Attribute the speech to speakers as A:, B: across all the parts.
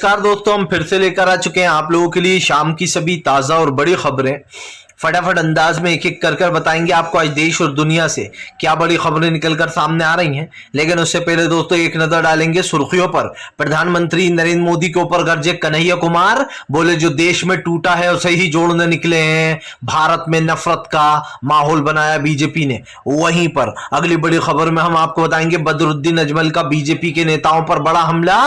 A: नमस्कार दोस्तों, हम फिर से लेकर आ चुके हैं आप लोगों के लिए शाम की सभी ताज़ा और बड़ी खबरें। फटाफट अंदाज में एक एक कर बताएंगे आपको आज देश और दुनिया से क्या बड़ी खबरें निकलकर सामने आ रही हैं। लेकिन उससे पहले दोस्तों एक नजर डालेंगे सुर्खियों पर। प्रधानमंत्री नरेंद्र मोदी के ऊपर गरजे कन्हैया कुमार, बोले जो देश में टूटा है उसे ही जोड़ने निकले हैं। भारत में नफरत का माहौल बनाया बीजेपी ने। वहीं पर अगली बड़ी खबर में हम आपको बताएंगे बदरुद्दीन अजमल का बीजेपी के नेताओं पर बड़ा हमला।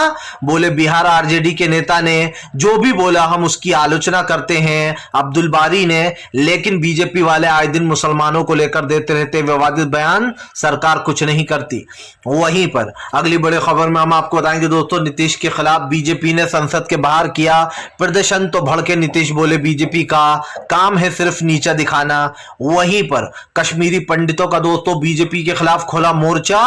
A: बोले बिहार आरजेडी के नेता ने जो भी बोला हम उसकी आलोचना करते हैं, अब्दुल बारी ने, लेकिन बीजेपी वाले आए दिन मुसलमानों को लेकर देते रहते विवादित बयान, सरकार कुछ नहीं करती। वहीं पर अगली बड़ी खबर में हम आपको बताएंगे दोस्तों नीतीश के खिलाफ बीजेपी ने संसद के बाहर किया प्रदर्शन, तो भड़के नीतीश, बोले बीजेपी का काम है सिर्फ नीचा दिखाना। वहीं पर कश्मीरी पंडितों का दोस्तों बीजेपी के खिलाफ खोला मोर्चा।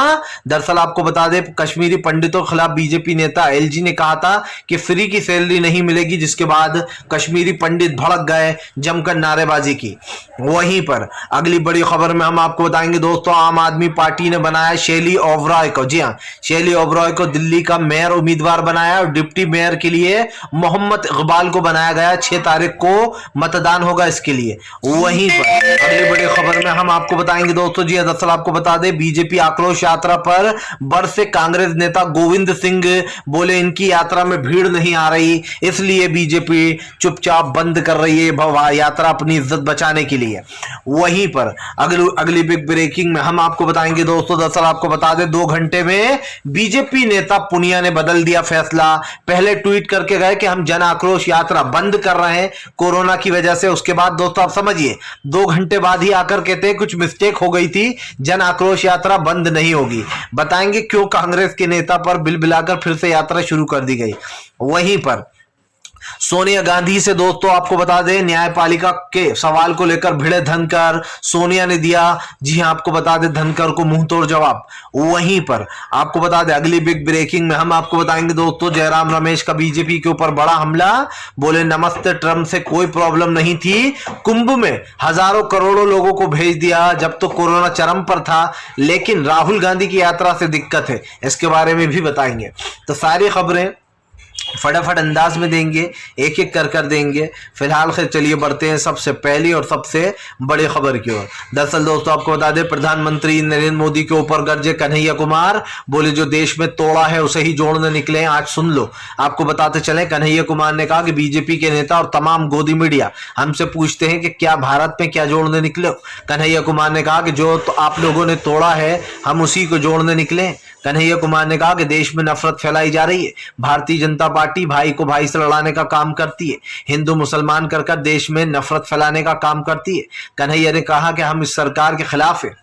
A: दरअसल आपको बता दें कश्मीरी पंडितों के खिलाफ बीजेपी नेता एलजी ने कहा था कि फ्री की सैलरी नहीं मिलेगी, जिसके बाद कश्मीरी पंडित भड़क गए, जमकर नारेबाजी की। वहीं पर अगली बड़ी खबर में हम आपको बताएंगे दोस्तों आम आदमी पार्टी ने बनाया शैली ओबरॉय को, जी हां, शैली ओबरॉय को दिल्ली का मेयर उम्मीदवार बनाया और डिप्टी मेयर के लिए मोहम्मद इकबाल को बनाया गया। 6 तारीख को मतदान होगा इसके लिए। वहीं पर अगली बड़ी खबर में हम आपको बताएंगे दोस्तों, जी दरअसल आपको बता दें बीजेपी आक्रोश यात्रा पर बरसे कांग्रेस नेता गोविंद सिंह, बोले इनकी यात्रा में भीड़ नहीं आ रही, इसलिए बीजेपी चुपचाप बंद कर रही है यात्रा अपनी इज्जत बचाने के लिए। वहीं पर अगली बिग ब्रेकिंग में हम आपको बताएंगे दोस्तों, दरअसल आपको बता दें 2 घंटे में बीजेपी नेता पुनिया ने बदल दिया फैसला। पहले ट्वीट करके गए कि हम जन आक्रोश यात्रा बंद कर रहे हैं कोरोना की वजह से, उसके बाद दोस्तों आप समझिए 2 घंटे बाद ही आकर कहते हैं कुछ मिस्टेक हो गई थी, जन आक्रोश यात्रा बंद नहीं होगी। बताएंगे क्यों कांग्रेस के नेता पर बिल बिलाकर फिर से यात्रा शुरू कर दी गई। वहीं पर सोनिया गांधी से दोस्तों आपको बता दें न्यायपालिका के सवाल को लेकर भिड़े धनकर, सोनिया ने दिया, जी हां आपको बता दें धनकर को मुंह तोड़ जवाब। वहीं पर आपको बता दें अगली बिग ब्रेकिंग में हम आपको बताएंगे दोस्तों जयराम रमेश का बीजेपी के ऊपर बड़ा हमला। बोले नमस्ते ट्रंप से कोई प्रॉब्लम नहीं थी, कुंभ में हजारों करोड़ों लोगों को भेज दिया जब तो कोरोना चरम पर था, लेकिन राहुल गांधी की यात्रा से दिक्कत है, इसके बारे में भी बताएंगे। तो सारी खबरें फटाफट अंदाज में देंगे, एक एक कर देंगे। फिलहाल चलिए बढ़ते हैं सबसे पहली और सबसे बड़ी खबर की ओर। दरअसल दोस्तों आपको बता दें प्रधानमंत्री नरेंद्र मोदी के ऊपर गरजे कन्हैया कुमार, बोले जो देश में तोड़ा है उसे ही जोड़ने निकले हैं। आज सुन लो, आपको बताते चले कन्हैया कुमार ने कहा कि बीजेपी के नेता और तमाम गोदी मीडिया हमसे पूछते हैं कि क्या भारत में क्या जोड़ने निकले हो। कन्हैया कुमार ने कहा कि जो तो आप लोगों ने तोड़ा है हम उसी को जोड़ने निकले हैं। कन्हैया कुमार ने कहा कि देश में नफरत फैलाई जा रही है, भारतीय जनता पार्टी भाई को भाई से लड़ाने का काम करती है, हिंदू मुसलमान कर देश में नफरत फैलाने का काम करती है। कन्हैया ने कहा कि हम इस सरकार के खिलाफ है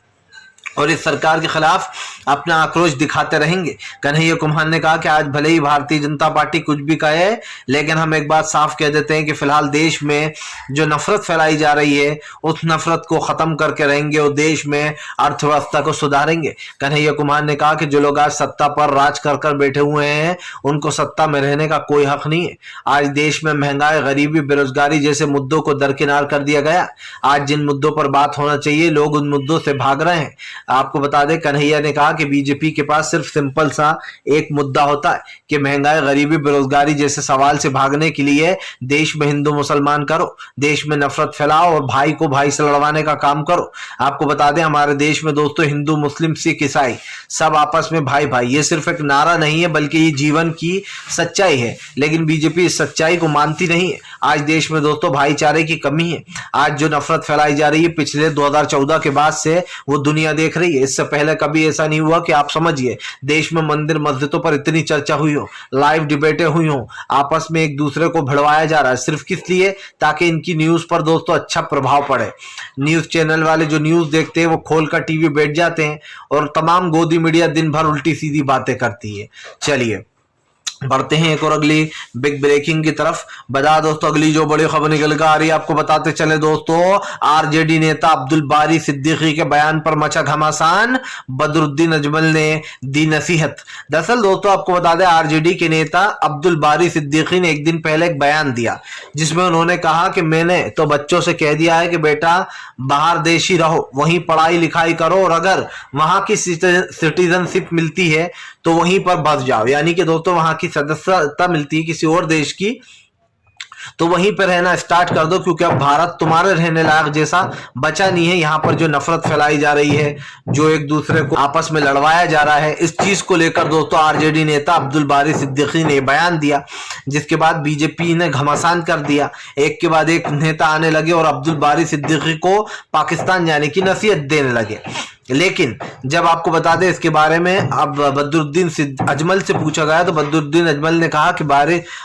A: और इस सरकार के खिलाफ अपना आक्रोश दिखाते रहेंगे। कन्हैया कुमार ने कहा कि आज भले ही भारतीय जनता पार्टी कुछ भी कहे, लेकिन हम एक बात साफ कह देते हैं कि फिलहाल देश में जो नफरत फैलाई जा रही है उस नफरत को खत्म करके रहेंगे और देश में अर्थव्यवस्था को सुधारेंगे। कन्हैया कुमार ने कहा कि जो लोग आज सत्ता पर राज कर बैठे हुए हैं उनको सत्ता में रहने का कोई हक नहीं है। आज देश में महंगाई, गरीबी, बेरोजगारी जैसे मुद्दों को दरकिनार कर दिया गया। आज जिन मुद्दों पर बात होना चाहिए लोग उन मुद्दों से भाग रहे हैं। आपको बता दें कन्हैया ने कहा कि बीजेपी के पास सिर्फ सिंपल सा एक मुद्दा होता है कि महंगाई, गरीबी, बेरोजगारी जैसे सवाल से भागने के लिए देश में हिंदू मुसलमान करो, देश में नफरत फैलाओ और भाई को भाई से लड़वाने का काम करो। आपको बता दें हमारे देश में दोस्तों हिंदू, मुस्लिम, सिख, ईसाई सब आपस में भाई भाई, ये सिर्फ एक नारा नहीं है बल्कि ये जीवन की सच्चाई है। लेकिन बीजेपी इस सच्चाई को मानती नहीं है। आज देश में दोस्तों भाईचारे की कमी है। आज जो नफरत फैलाई जा रही है पिछले 2014 के बाद से वो दुनिया देख रही है। इससे पहले कभी ऐसा नहीं हुआ कि आप समझिए देश में मंदिर मस्जिदों पर इतनी चर्चा हुई हो, लाइव डिबेटें हुई हो, आपस में एक दूसरे को भिड़वाया जा रहा है सिर्फ किस लिए, ताकि इनकी न्यूज पर दोस्तों अच्छा प्रभाव पड़े। न्यूज चैनल वाले जो न्यूज देखते हैं वो खोलकर टीवी बैठ जाते हैं और तमाम गोदी मीडिया दिन भर उल्टी सीधी बातें करती है। चलिए बढ़ते हैं एक और अगली बिग ब्रेकिंग की तरफ। बता दोस्तों अगली जो बड़ी खबर निकल कर आ रही है आपको बताते चले दोस्तों, आरजेडी नेता अब्दुल बारी सिद्दीकी के बयान पर मचा घमासान, बदरुद्दीन अजमल ने दी नसीहत। दरअसल दोस्तों आपको बता दें आरजेडी के नेता अब्दुल बारी सिद्दीकी ने एक दिन पहले एक बयान दिया जिसमें उन्होंने कहा कि मैंने तो बच्चों से कह दिया है कि बेटा बाहर देश ही रहो, वहीं पढ़ाई लिखाई करो और अगर वहां की सिटीजनशिप मिलती है तो वहीं पर बस जाओ, यानी कि दोस्तों वहां की सदस्यता मिलती है किसी और देश की, तो वहीं पर रहना स्टार्ट कर दो, क्योंकि अब भारत तुम्हारे रहने लायक जैसा बचा नहीं है। यहाँ पर जो नफरत फैलाई जा रही है, जो एक दूसरे को आपस में लड़वाया जा रहा है, इस चीज को लेकर दोस्तों आरजेडी नेता अब्दुल बारी सिद्दीकी ने बयान दिया, जिसके बाद बीजेपी ने घमासान कर दिया। एक के बाद एक नेता आने लगे और अब्दुल बारी सिद्दीकी को पाकिस्तान जाने की नसीहत देने लगे। लेकिन जब आपको बता दें इसके बारे में, अब बदरुद्दीन अजमल से पूछा गया तो बदरुद्दीन अजमल ने कहा कि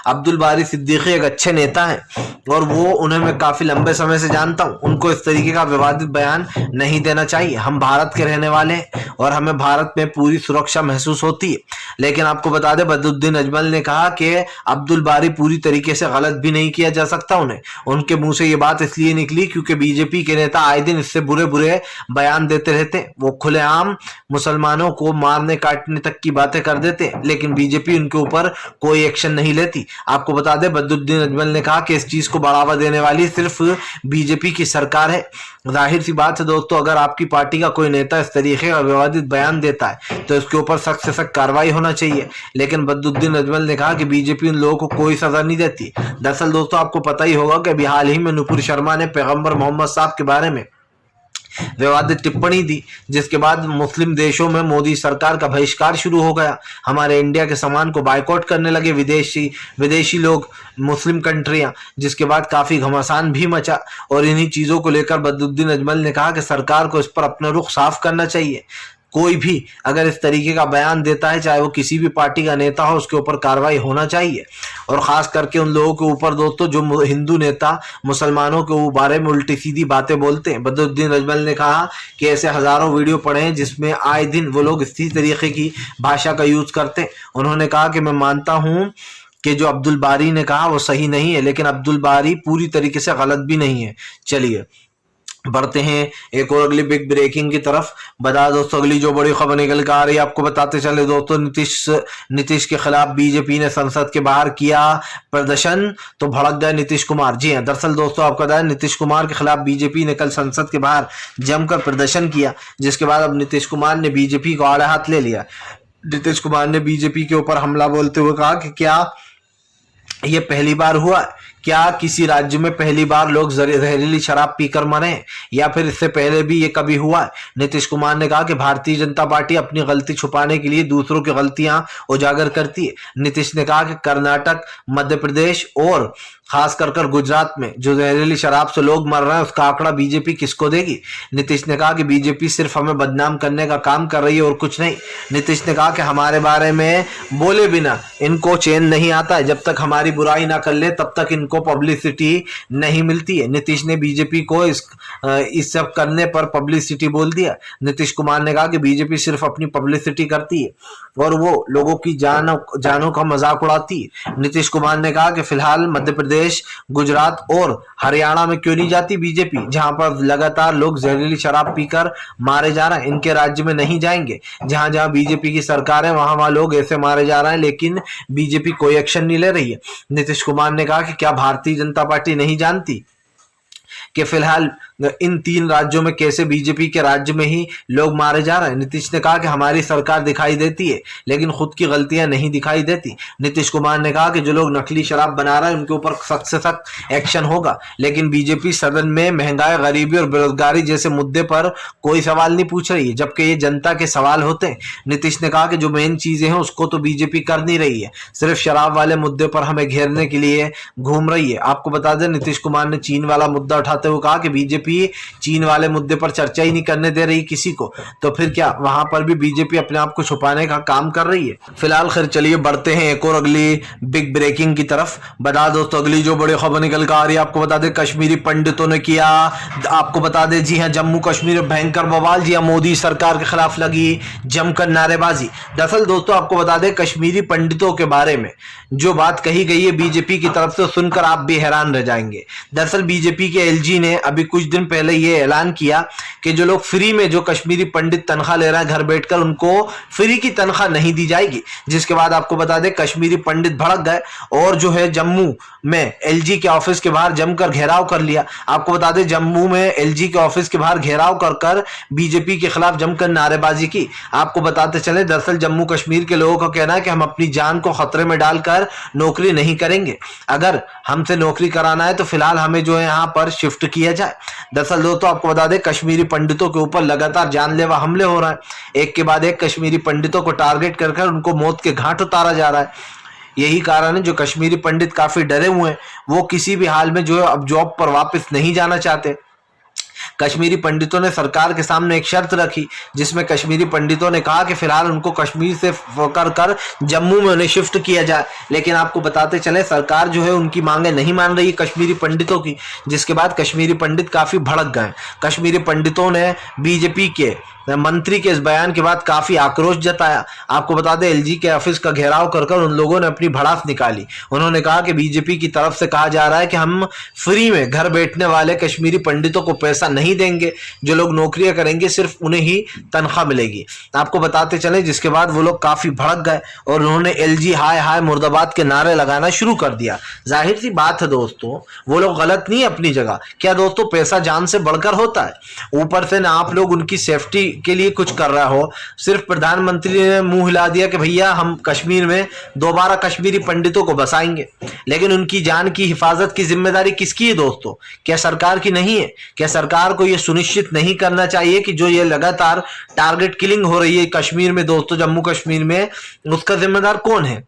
A: अब्दुल बारी सिद्दीकी एक अच्छे नेता हैं और वो उन्हें मैं काफी लंबे समय से जानता हूं, उनको इस तरीके का विवादित बयान नहीं देना चाहिए। हम भारत के रहने वाले हैं और हमें भारत में पूरी सुरक्षा महसूस होती है। लेकिन आपको बता दें बदरुद्दीन अजमल ने कहा कि अब्दुल बारी पूरी तरीके से गलत भी नहीं किया जा सकता उन्हें। उनके मुंह से ये बात इसलिए निकली क्योंकि बीजेपी के नेता आए दिन इससे बुरे बुरे बयान देते रहते, वो खुलेआम मुसलमानों को मारने काटने तक की बातें कर देते, लेकिन बीजेपी उनके ऊपर कोई एक्शन नहीं लेती। आपको बता दें बदरुद्दीन अजमल ने कहा कि इस चीज को बढ़ावा देने वाली सिर्फ बीजेपी की सरकार है। जाहिर सी बात है दोस्तों, अगर आपकी पार्टी का कोई नेता इस तरीके का विवादित बयान देता है तो इसके ऊपर सख्त से सख्त कार्रवाई होना चाहिए। लेकिन बदरुद्दीन अजमल ने कहा कि बीजेपी उन लोगों को कोई सजा नहीं देती। दरअसल दोस्तों आपको पता ही होगा कि अभी हाल ही में नुपुर शर्मा ने पैगंबर मोहम्मद साहब के बारे में विवादित टिप्पणी दी, जिसके बाद मुस्लिम देशों में मोदी सरकार का बहिष्कार शुरू हो गया। हमारे इंडिया के सामान को बायकॉट करने लगे विदेशी लोग, मुस्लिम कंट्रियां, जिसके बाद काफी घमासान भी मचा। और इन्हीं चीजों को लेकर बदरुद्दीन अजमल ने कहा कि सरकार को इस पर अपना रुख साफ करना चाहिए। कोई भी अगर इस तरीके का बयान देता है, चाहे वो किसी भी पार्टी का नेता हो, उसके ऊपर कार्रवाई होना चाहिए। और खास करके उन लोगों के ऊपर दोस्तों जो हिंदू नेता मुसलमानों के बारे में उल्टी सीधी बातें बोलते हैं। बदरुद्दीन अजमल ने कहा कि ऐसे हजारों वीडियो पड़े हैं जिसमें आए दिन वो लोग इसी तरीके की भाषा का यूज करते हैं। उन्होंने कहा कि मैं मानता हूं कि जो अब्दुल बारी ने कहा वो सही नहीं है, लेकिन अब्दुल बारी पूरी तरीके से गलत भी नहीं है। चलिए बढ़ते हैं एक और अगली बिग ब्रेकिंग की तरफ। बता दोस्तों अगली जो बड़ी खबर निकल कर आ रही है, आपको बताते चले दोस्तों, नीतीश के खिलाफ बीजेपी ने संसद के बाहर किया प्रदर्शन तो भड़क गए नीतीश कुमार। जी हां, दरअसल दोस्तों आपको बताया नीतीश कुमार के खिलाफ बीजेपी ने कल संसद के बाहर जमकर प्रदर्शन किया, जिसके बाद अब नीतीश कुमार ने बीजेपी को आड़े हाथ ले लिया। नीतीश कुमार ने बीजेपी के ऊपर हमला बोलते हुए कहा कि क्या ये पहली बार हुआ, क्या किसी राज्य में पहली बार लोग जहरीली शराब पीकर मरे, या फिर इससे पहले भी ये कभी हुआ है। नीतीश कुमार ने कहा कि भारतीय जनता पार्टी अपनी गलती छुपाने के लिए दूसरों की गलतियां उजागर करती है। नीतीश ने कहा कि कर्नाटक, मध्य प्रदेश और खास कर गुजरात में जो जहरीली शराब से लोग मर रहे हैं उसका आंकड़ा बीजेपी किसको देगी। नीतीश ने कहा कि बीजेपी सिर्फ हमें बदनाम करने का काम कर रही है और कुछ नहीं। नीतीश ने कहा कि हमारे बारे में बोले बिना इनको चैन नहीं आता है, जब तक हमारी बुराई ना कर ले तब तक इनको पब्लिसिटी नहीं मिलती है। नीतीश ने बीजेपी को इस सब करने पर पब्लिसिटी बोल दिया। नीतीश कुमार ने कहा कि बीजेपी सिर्फ अपनी पब्लिसिटी करती है और वो लोगों की जानों का मजाक उड़ाती है। नीतीश कुमार ने कहा कि फिलहाल मध्य प्रदेश, गुजरात और हरियाणा में क्यों नहीं जाती बीजेपी, जहां पर लगातार लोग जहरीली शराब पीकर मारे जा रहे हैं। इनके राज्य में नहीं जाएंगे जहां जहां बीजेपी की सरकार है, वहां वहां लोग ऐसे मारे जा रहे हैं, लेकिन बीजेपी कोई एक्शन नहीं ले रही है। नीतीश कुमार ने कहा कि क्या भारतीय जनता पार्टी नहीं जानती कि फिलहाल इन 3 राज्यों में कैसे बीजेपी के राज्य में ही लोग मारे जा रहे हैं। नीतीश ने कहा कि हमारी सरकार दिखाई देती है लेकिन खुद की गलतियां नहीं दिखाई देती। नीतीश कुमार ने कहा कि जो लोग नकली शराब बना रहे हैं उनके ऊपर सख्त से सख्त एक्शन होगा, लेकिन बीजेपी सदन में महंगाई, गरीबी और बेरोजगारी जैसे मुद्दे पर कोई सवाल नहीं पूछ रही है, जबकि ये जनता के सवाल होते हैं। नीतीश ने कहा कि जो मेन चीजें हैं उसको तो बीजेपी कर नहीं रही है, सिर्फ शराब वाले मुद्दे पर हमें घेरने के लिए घूम रही है। आपको बता दें नीतीश कुमार ने चीन वाला मुद्दा उठाते हुए कहा कि बीजेपी चीन वाले मुद्दे पर चर्चा ही नहीं करने दे रही किसी को, तो फिर क्या वहां पर भी बीजेपी अपने आप को छुपाने का काम कर रही है। फिलहाल खैर चलिए बढ़ते हैं एक और अगली बिग ब्रेकिंग की तरफ। बता दोस्तों अगली जो बड़ी खबर निकल कर आ रही है, आपको बता दें कश्मीरी पंडितों ने किया, आपको बता दें जी हां, जम्मू कश्मीर में भयंकर बवाल। जी हां, मोदी सरकार के खिलाफ लगी जमकर नारेबाजी। दरअसल दोस्तों आपको बता दें कश्मीरी पंडितों के बारे में जो बात कही गई है बीजेपी की तरफ से, सुनकर आप भी हैरान रह जाएंगे। दरअसल बीजेपी के LG जी ने अभी कुछ दिन पहले ये ऐलान किया कि जो लोग फ्री में, जो कश्मीरी पंडित तनख्वाह ले रहे हैं घर बैठकर, उनको फ्री की तनख्वाह नहीं दी जाएगी। जिसके बाद आपको बता दें कश्मीरी पंडित भड़क गए और जो है जम्मू में एलजी के ऑफिस के बाहर जमकर घेराव कर लिया। आपको बता दें जम्मू में एलजी के ऑफिस के बाहर घेराव कर बीजेपी के खिलाफ जमकर नारेबाजी की। आपको बताते चले दरअसल जम्मू कश्मीर के लोगों का कहना है कि हम अपनी जान को खतरे में डालकर नौकरी नहीं करेंगे, अगर हमसे नौकरी कराना है तो फिलहाल हमें जो है यहाँ पर शिफ्ट किया जाए। दरअसल दोस्तों आपको बता दें कश्मीरी पंडितों के ऊपर लगातार जानलेवा हमले हो रहा है, एक के बाद एक कश्मीरी पंडितों को टारगेट कर उनको मौत के घाट उतारा जा रहा है। यही कारण है जो कश्मीरी पंडित काफी डरे हुए हैं, वो किसी भी हाल में जो है अब जॉब पर वापस नहीं जाना चाहते। कश्मीरी पंडितों ने सरकार के सामने एक शर्त रखी, जिसमें कश्मीरी पंडितों ने कहा कि फिलहाल उनको कश्मीर से कर जम्मू में उन्हें शिफ्ट किया जाए। लेकिन आपको बताते चले सरकार जो है उनकी मांगे नहीं मान रही कश्मीरी पंडितों की, जिसके बाद कश्मीरी पंडित काफी भड़क गए। कश्मीरी पंडितों ने बीजेपी के मंत्री के इस बयान के बाद काफी आक्रोश जताया। आपको बता दें एलजी के ऑफिस का घेराव कर उन लोगों ने अपनी भड़ास निकाली। उन्होंने कहा कि बीजेपी की तरफ से कहा जा रहा है कि हम फ्री में घर बैठने वाले कश्मीरी पंडितों को पैसा नहीं देंगे, जो लोग नौकरियां करेंगे सिर्फ उन्हें ही तनख्वाह मिलेगी। आपको बताते चले जिसके बाद वो लोग काफी भड़क गए और उन्होंने एलजी हाय हाय मुर्दाबाद के नारे लगाना शुरू कर दिया। जाहिर सी बात है दोस्तों, वो लोग गलत नहीं अपनी जगह। क्या दोस्तों पैसा जान से बढ़कर होता है? ऊपर से ना आप लोग उनकी सेफ्टी के लिए कुछ कर रहा हो, सिर्फ प्रधानमंत्री ने मुंह हिला दिया कि भैया हम कश्मीर में दोबारा कश्मीरी पंडितों को बसाएंगे, लेकिन उनकी जान की हिफाजत की जिम्मेदारी किसकी है दोस्तों? क्या सरकार की नहीं है? क्या सरकार को यह सुनिश्चित नहीं करना चाहिए कि जो ये लगातार टारगेट किलिंग हो रही है कश्मीर में दोस्तों, जम्मू कश्मीर में, उसका जिम्मेदार कौन है?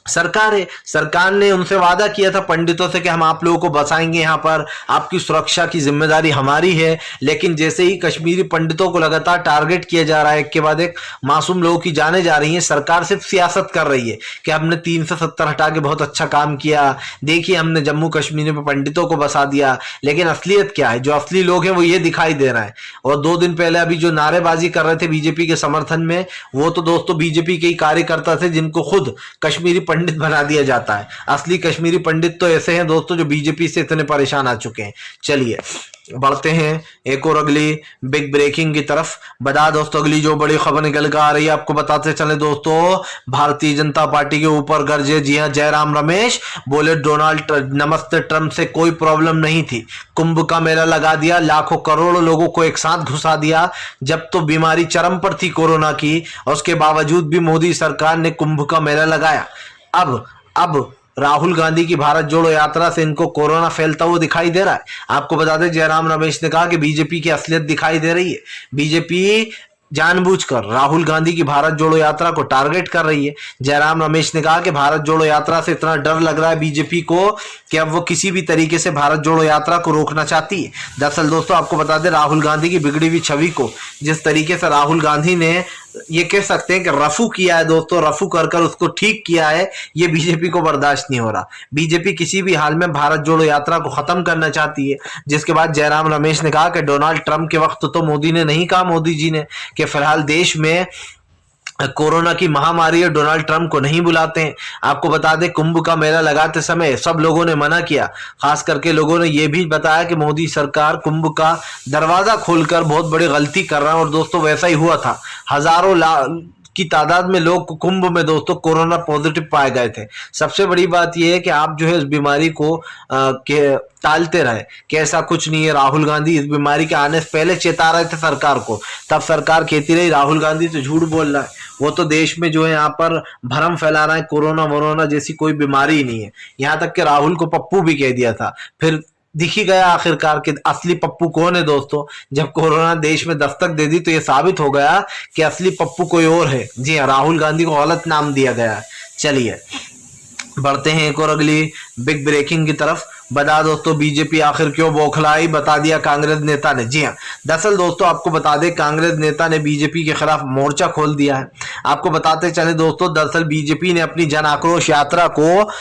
A: सरकार है। सरकार ने उनसे वादा किया था पंडितों से कि हम आप लोगों को बसाएंगे, यहाँ पर आपकी सुरक्षा की जिम्मेदारी हमारी है। लेकिन जैसे ही कश्मीरी पंडितों को लगातार टारगेट किया जा रहा है, एक के बाद एक मासूम लोगों की जानें जा रही हैं, सरकार सिर्फ सियासत कर रही है कि हमने 370 हटा के बहुत अच्छा काम किया, देखिए हमने जम्मू कश्मीर में पंडितों को बसा दिया। लेकिन असलियत क्या है? जो असली लोग हैं वो ये दिखाई दे रहा है। और 2 दिन पहले अभी जो नारेबाजी कर रहे थे बीजेपी के समर्थन में, वो तो दोस्तों बीजेपी के ही कार्यकर्ता थे जिनको खुद कश्मीरी पंडित बना दिया जाता है। असली कश्मीरी पंडित तो ऐसे हैं दोस्तों जो बीजेपी से इतने परेशान आ चुके हैं। चलिए बढ़ते हैं एक और अगली बिग ब्रेकिंग की तरफ। बता दोस्तों अगली जो बड़ी खबर निकल कर आ रही है, आपको बताते चले दोस्तों, भारतीय जनता पार्टी के ऊपर गरजे। जी हां, जयराम रमेश बोले डोनाल्ड नमस्ते ट्रंप से कोई प्रॉब्लम नहीं थी, कुंभ का मेला लगा दिया, लाखों करोड़ों लोगों को एक साथ घुसा दिया। जब तो बीमारी चरम पर थी कोरोना की, और उसके बावजूद भी मोदी सरकार ने कुंभ का मेला लगाया। अब राहुल गांधी की भारत जोड़ो यात्रा से इनको कोरोना फैलता हुआ दिखाई दे रहा है। आपको बता दें जयराम रमेश ने कहा कि बीजेपी की असलियत दिखाई दे रही है। बीजेपी जानबूझकर राहुल गांधी की भारत जोड़ो यात्रा को टारगेट कर रही है। जयराम रमेश ने कहा कि भारत जोड़ो यात्रा से इतना डर लग रहा है बीजेपी को कि अब वो किसी भी तरीके से भारत जोड़ो यात्रा को रोकना चाहती है। दरअसल दोस्तों आपको बता दें राहुल गांधी की बिगड़ी हुई छवि को जिस तरीके से राहुल गांधी ने ये कह सकते हैं कि रफू किया है दोस्तों, रफू कर उसको ठीक किया है, ये बीजेपी को बर्दाश्त नहीं हो रहा। बीजेपी किसी भी हाल में भारत जोड़ो यात्रा को खत्म करना चाहती है। जिसके बाद जयराम रमेश ने कहा कि डोनाल्ड ट्रंप के वक्त तो मोदी ने नहीं कहा, मोदी जी ने, कि फिलहाल देश में कोरोना की महामारी है, डोनाल्ड ट्रंप को नहीं बुलाते हैं। आपको बता दें कुंभ का मेला लगाते समय सब लोगों ने मना किया, खास करके लोगों ने यह भी बताया कि मोदी सरकार कुंभ का दरवाजा खोलकर बहुत बड़ी गलती कर रहा है। और दोस्तों वैसा ही हुआ था, हजारों की तादाद में लोग कुंभ में दोस्तों कोरोना पॉजिटिव पाए गए थे। सबसे बड़ी बात यह है कि आप जो है इस बीमारी को टालते रहे कि ऐसा कुछ नहीं है। राहुल गांधी इस बीमारी के आने से पहले चेता रहे थे सरकार को, तब सरकार कहती रही राहुल गांधी तो झूठ बोल रहा है, वो तो देश में जो है यहाँ पर भ्रम फैला रहा है, कोरोना वोरोना जैसी कोई बीमारी ही नहीं है। यहाँ तक कि राहुल को पप्पू भी कह दिया था। फिर दिख ही गया आखिरकार कि असली पप्पू कौन है दोस्तों। जब कोरोना देश में दस्तक दे दी तो ये साबित हो गया कि असली पप्पू कोई और है। जी हाँ, राहुल गांधी को गलत नाम दिया गया है। चलिए बढ़ते हैं एक और अगली बिग ब्रेकिंग की तरफ। बता दोस्तों बीजेपी आखिर क्यों बौखलाई, बता दिया कांग्रेस नेता ने। जी हाँ, दरअसल दोस्तों आपको बता दें कांग्रेस नेता ने बीजेपी के खिलाफ मोर्चा खोल दिया है। आपको बताते चले दोस्तों, दरअसल बीजेपी ने अपनी जन आक्रोश यात्रा को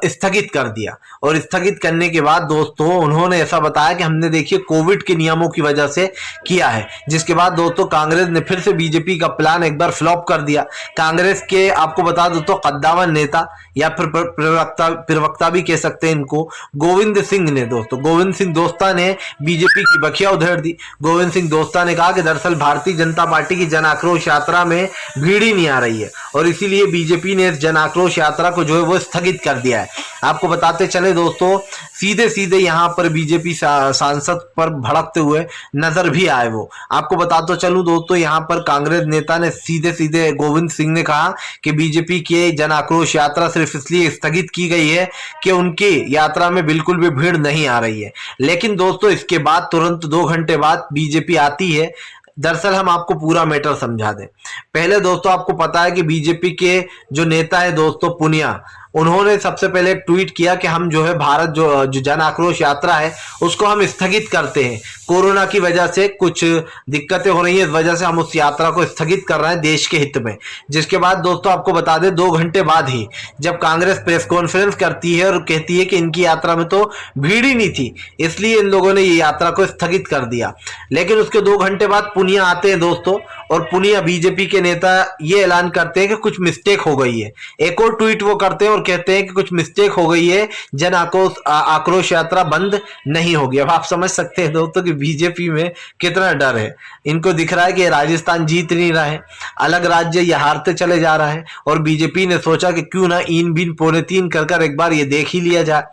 A: स्थगित कर दिया, और स्थगित करने के बाद दोस्तों उन्होंने ऐसा बताया कि हमने देखिए कोविड के नियमों की वजह से किया है। जिसके बाद दोस्तों कांग्रेस ने फिर से बीजेपी का प्लान एक बार फ्लॉप कर दिया। कांग्रेस के आपको बता दोस्तों कद्दावर नेता या फिर प्रवक्ता भी कह सकते हैं इनको, गोविंद गोविंद सिंह ने दोस्तों, गोविंद सिंह दोस्ता ने बीजेपी की बखिया उधेड़ दी। गोविंद सिंह दोस्ता ने कहा कि दरअसल भारतीय जनता पार्टी की जन आक्रोश यात्रा में भीड़ ही नहीं आ रही है और इसीलिए बीजेपी ने इस जन आक्रोश यात्रा को जो है वो स्थगित कर दिया है। आपको बताते चले दोस्तों, सीधे सीधे यहाँ पर बीजेपी सांसद पर भड़कते हुए नजर भी आए वो। आपको बताता चलूं दोस्तों, यहाँ पर कांग्रेस नेता ने सीधे सीधे गोविंद सिंह ने कहा कि बीजेपी की जन आक्रोश यात्रा सिर्फ इसलिए स्थगित की गई है कि उनकी यात्रा में बिल्कुल भी भीड़ नहीं आ रही है। लेकिन दोस्तों इसके बाद तुरंत 2 घंटे बाद बीजेपी आती है। दरअसल हम आपको पूरा मैटर समझा दें। पहले दोस्तों आपको पता है कि बीजेपी के जो नेता है दोस्तों पुनिया, उन्होंने सबसे पहले एक ट्वीट किया कि हम जो है भारत जो जन आक्रोश यात्रा है उसको हम स्थगित करते हैं। कोरोना की वजह से कुछ दिक्कतें हो रही हैं, इस वजह से हम उस यात्रा को स्थगित कर रहे हैं देश के हित में। जिसके बाद दोस्तों आपको बता दें 2 घंटे बाद ही जब कांग्रेस प्रेस कॉन्फ्रेंस करती है और कहती है कि इनकी यात्रा में तो भीड़ ही नहीं थी, इसलिए इन लोगों ने ये यात्रा को स्थगित कर दिया। लेकिन उसके 2 घंटे बाद पुनिया आते हैं दोस्तों, और पुनिया बीजेपी के नेता ये ऐलान करते हैं कि कुछ मिस्टेक हो गई है। एक और ट्वीट वो करते हैं और कहते हैं कि कुछ मिस्टेक हो गई है, जन आक्रोश यात्रा बंद नहीं होगी। अब आप समझ सकते हैं दोस्तों कि बीजेपी में कितना डर है। इनको दिख रहा है कि राजस्थान जीत नहीं रहा है, अलग राज्य ये हारते चले जा रहा है, और बीजेपी ने सोचा कि क्यों ना इन बिन पौने तीन कर एक बार ये देख ही लिया जाए।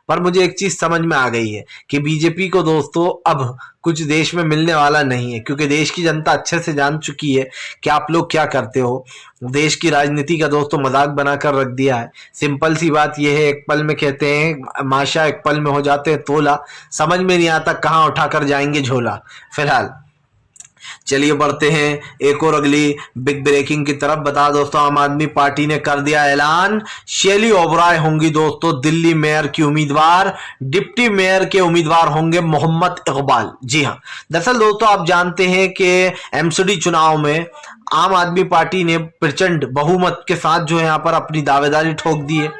A: पर मुझे एक चीज समझ में आ गई है कि बीजेपी को दोस्तों अब कुछ देश में मिलने वाला नहीं है, क्योंकि देश की जनता अच्छे से जान चुकी है कि आप लोग क्या करते हो। देश की राजनीति का दोस्तों मजाक बनाकर रख दिया है। सिंपल सी बात यह है, एक पल में कहते हैं माशा, एक पल में हो जाते हैं तोला। समझ में नहीं आता कहाँ उठाकर जाएंगे झोला। फिलहाल चलिए बढ़ते हैं एक और अगली बिग ब्रेकिंग की तरफ। बता दोस्तों, आम आदमी पार्टी ने कर दिया ऐलान, शैली ओबराय होंगी दोस्तों दिल्ली मेयर की उम्मीदवार। डिप्टी मेयर के उम्मीदवार होंगे मोहम्मद इकबाल। जी हाँ, दरअसल दोस्तों आप जानते हैं कि एमसीडी चुनाव में आम आदमी पार्टी ने प्रचंड बहुमत के साथ जो है यहाँ पर अपनी दावेदारी ठोक दी है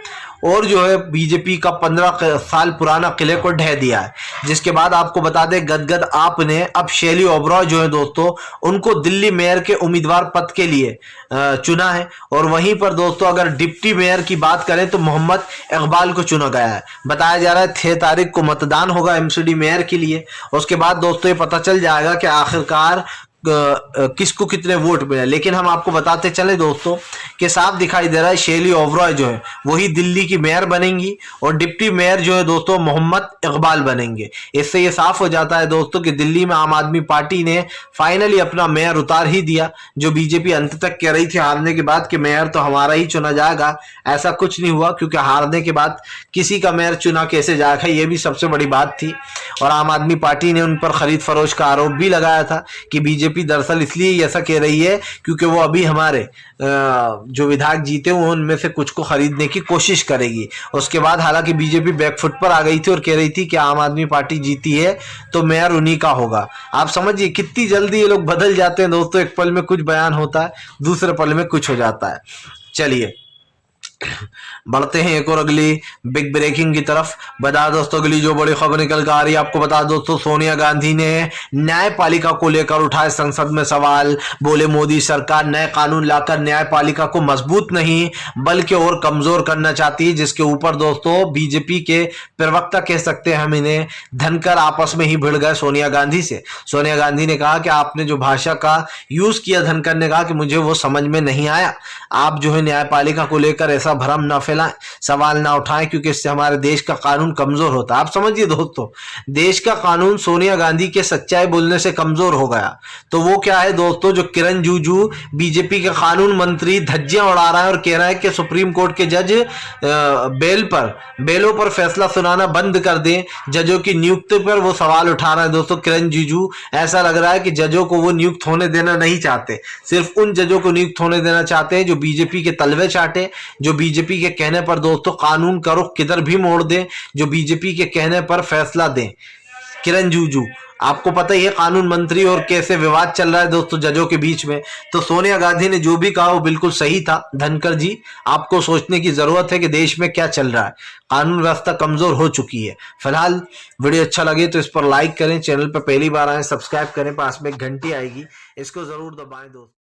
A: और जो है बीजेपी का 15 साल पुराना किले को ढह दिया है। जिसके बाद आपको बता दें गदगद आप ने अब शैली ओबराय जो है दोस्तों उनको दिल्ली मेयर के उम्मीदवार पद के लिए चुना है। और वहीं पर दोस्तों अगर डिप्टी मेयर की बात करें तो मोहम्मद इकबाल को चुना गया है। बताया जा रहा है 6 तारीख को मतदान होगा एमसीडी मेयर के लिए। उसके बाद दोस्तों ये पता चल जाएगा कि आखिरकार किसको कितने वोट मिले। लेकिन हम आपको बताते चले दोस्तों कि साफ दिखाई दे रहा है शैली ओबराय जो है वही दिल्ली की मेयर बनेंगी और डिप्टी मेयर जो है दोस्तों मोहम्मद इकबाल बनेंगे। इससे ये साफ हो जाता है दोस्तों कि दिल्ली में आम आदमी पार्टी ने फाइनली अपना मेयर उतार ही दिया। जो बीजेपी अंत तक कह रही थी हारने के बाद कि मेयर तो हमारा ही चुना जाएगा, ऐसा कुछ नहीं हुआ, क्योंकि हारने के बाद किसी का मेयर चुना कैसे जाएगा ये भी सबसे बड़ी बात थी। और आम आदमी पार्टी ने उन पर खरीद फरोश का आरोप भी लगाया था कि बीजेपी दरअसल इसलिए ऐसा कह रही है क्योंकि वो अभी हमारे जो विधायक जीते हुए उनमें से कुछ को खरीदने की कोशिश करेगी। उसके बाद हालांकि बीजेपी बैकफुट पर आ गई थी और कह रही थी कि आम आदमी पार्टी जीती है तो मेयर उन्हीं का होगा। आप समझिए कितनी जल्दी ये लोग बदल जाते हैं दोस्तों। एक पल में कुछ बयान होता है, दूसरे पल में कुछ हो जाता है। चलिए बढ़ते हैं एक और अगली बिग ब्रेकिंग की तरफ। बता दोस्तों अगली जो बड़ी खबर निकल कर आ रही है, आपको बता दोस्तों सोनिया गांधी ने न्यायपालिका को लेकर उठाए संसद में सवाल। बोले मोदी सरकार नए कानून लाकर न्यायपालिका को मजबूत नहीं बल्कि और कमजोर करना चाहती है। जिसके ऊपर दोस्तों बीजेपी के प्रवक्ता कह सकते हैं हम इन्हें धनकर आपस में ही भिड़ गए सोनिया गांधी से। सोनिया गांधी ने कहा कि आपने जो भाषा का यूज किया, धनकर ने कहा कि मुझे वो समझ में नहीं आया। आप जो है न्यायपालिका को लेकर ऐसा भ्रम ना फैलाएं, सवाल ना उठाएं, क्योंकि इससे हमारे देश का कानून कमजोर होता है। आप समझिए दोस्तों, देश का कानून सोनिया गांधी के सच्चाई बोलने से कमजोर हो गया। तो वो क्या है दोस्तों, जो किरण रिजिजू बीजेपी के कानून मंत्री धज्जियां उड़ा रहा है और कह रहा है कि सुप्रीम कोर्ट के जज बेलों पर फैसला सुनाना बंद कर दें। जजों की नियुक्ति पर वो सवाल उठा रहा है दोस्तों किरण रिजिजू। ऐसा लग रहा है कि जजों को वो नियुक्त होने देना नहीं चाहते, सिर्फ उन जजों को नियुक्त होने देना चाहते हैं जो बीजेपी के तलवे चाटे, जो बीजेपी के कहने पर दोस्तों कानून का रुख किधर भी मोड़ दें, जो बीजेपी के कहने पर फैसला दें। किरण रिजिजू आपको पता ही है कानून मंत्री और कैसे विवाद चल रहा है दोस्तों जजों के बीच में। तो सोनिया गांधी ने जो भी कहा वो बिल्कुल सही था। धनकर जी, आपको सोचने की जरूरत है कि देश में क्या चल रहा है। कानून व्यवस्था कमजोर हो चुकी है। फिलहाल वीडियो अच्छा लगे तो इस पर लाइक करें, चैनल पर पहली बार आए सब्सक्राइब करें, पास में एक घंटी आएगी इसको जरूर दबाएं दोस्तों।